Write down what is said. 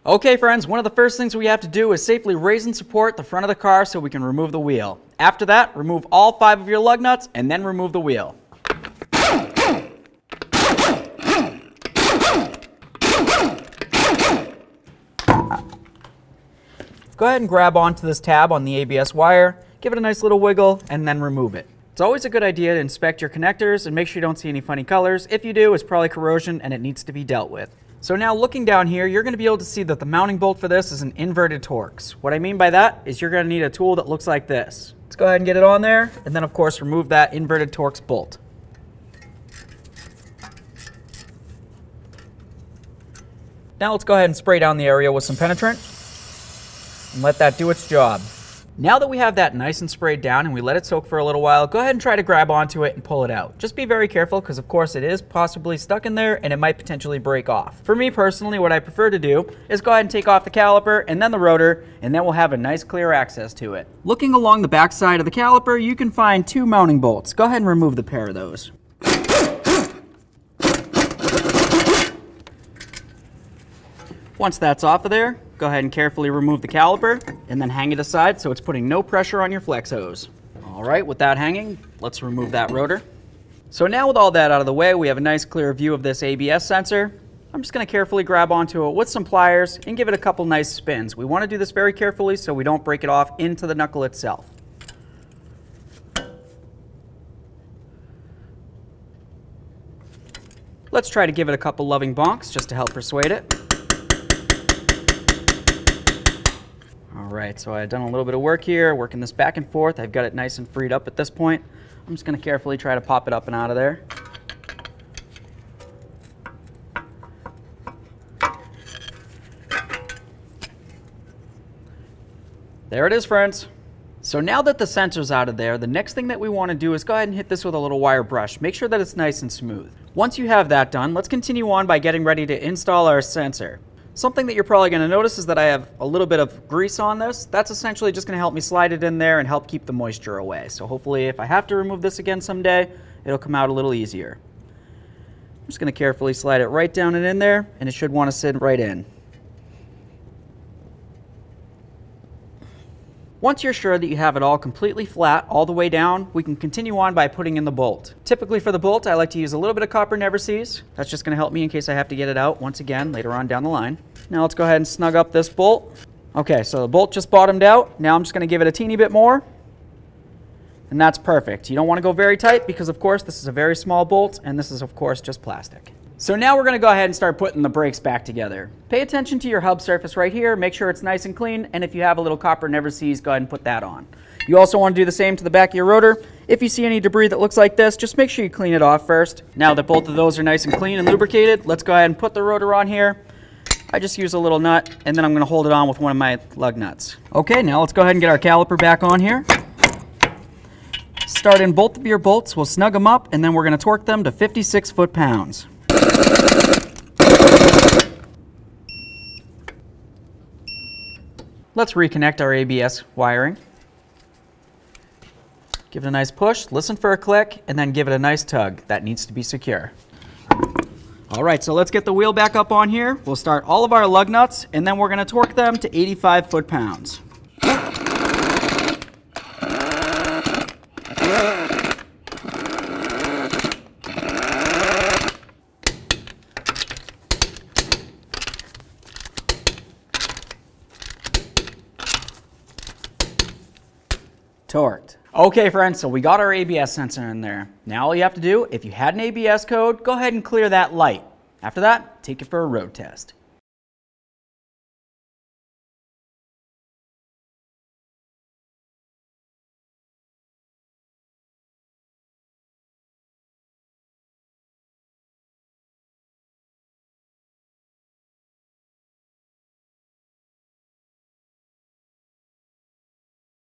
Okay friends, one of the first things we have to do is safely raise and support the front of the car so we can remove the wheel. After that, remove all 5 of your lug nuts and then remove the wheel. Go ahead and grab onto this tab on the ABS wire, give it a nice little wiggle, and then remove it. It's always a good idea to inspect your connectors and make sure you don't see any funny colors. If you do, it's probably corrosion and it needs to be dealt with. So now looking down here, you're going to be able to see that the mounting bolt for this is an inverted Torx. What I mean by that is you're going to need a tool that looks like this. Let's go ahead and get it on there, and then of course remove that inverted Torx bolt. Now let's go ahead and spray down the area with some penetrant and let that do its job. Now that we have that nice and sprayed down and we let it soak for a little while, go ahead and try to grab onto it and pull it out. Just be very careful because of course it is possibly stuck in there and it might potentially break off. For me personally, what I prefer to do is go ahead and take off the caliper and then the rotor, and then we'll have a nice clear access to it. Looking along the back side of the caliper, you can find 2 mounting bolts. Go ahead and remove the pair of those. Once that's off of there, go ahead and carefully remove the caliper and then hang it aside so it's putting no pressure on your flex hose. All right, with that hanging, let's remove that rotor. So now with all that out of the way, we have a nice clear view of this ABS sensor. I'm just going to carefully grab onto it with some pliers and give it a couple nice spins. We want to do this very carefully so we don't break it off into the knuckle itself. Let's try to give it a couple loving bonks just to help persuade it. Alright, so I've done a little bit of work here, working this back and forth. I've got it nice and freed up at this point. I'm just going to carefully try to pop it up and out of there. There it is, friends. So now that the sensor's out of there, the next thing that we want to do is go ahead and hit this with a little wire brush. Make sure that it's nice and smooth. Once you have that done, let's continue on by getting ready to install our sensor. Something that you're probably going to notice is that I have a little bit of grease on this. That's essentially just going to help me slide it in there and help keep the moisture away. So hopefully if I have to remove this again someday, it'll come out a little easier. I'm just going to carefully slide it right down and in there, and it should want to sit right in. Once you're sure that you have it all completely flat all the way down, we can continue on by putting in the bolt. Typically for the bolt, I like to use a little bit of copper never seize. That's just going to help me in case I have to get it out once again later on down the line. Now let's go ahead and snug up this bolt. Okay, so the bolt just bottomed out. Now I'm just going to give it a teeny bit more. And that's perfect. You don't want to go very tight because of course this is a very small bolt and this is of course just plastic. So now we're going to go ahead and start putting the brakes back together. Pay attention to your hub surface right here, make sure it's nice and clean, and if you have a little copper never seize, go ahead and put that on. You also want to do the same to the back of your rotor. If you see any debris that looks like this, just make sure you clean it off first. Now that both of those are nice and clean and lubricated, let's go ahead and put the rotor on here. I just use a little nut, and then I'm going to hold it on with one of my lug nuts. Okay, now let's go ahead and get our caliper back on here. Start in both of your bolts, we'll snug them up, and then we're going to torque them to 56 foot-pounds. Let's reconnect our ABS wiring. Give it a nice push, listen for a click, and then give it a nice tug. That needs to be secure. Alright, so let's get the wheel back up on here. We'll start all of our lug nuts, and then we're going to torque them to 85 foot-pounds. Torqued. Okay friends, so we got our ABS sensor in there. Now all you have to do, if you had an ABS code, go ahead and clear that light. After that, take it for a road test.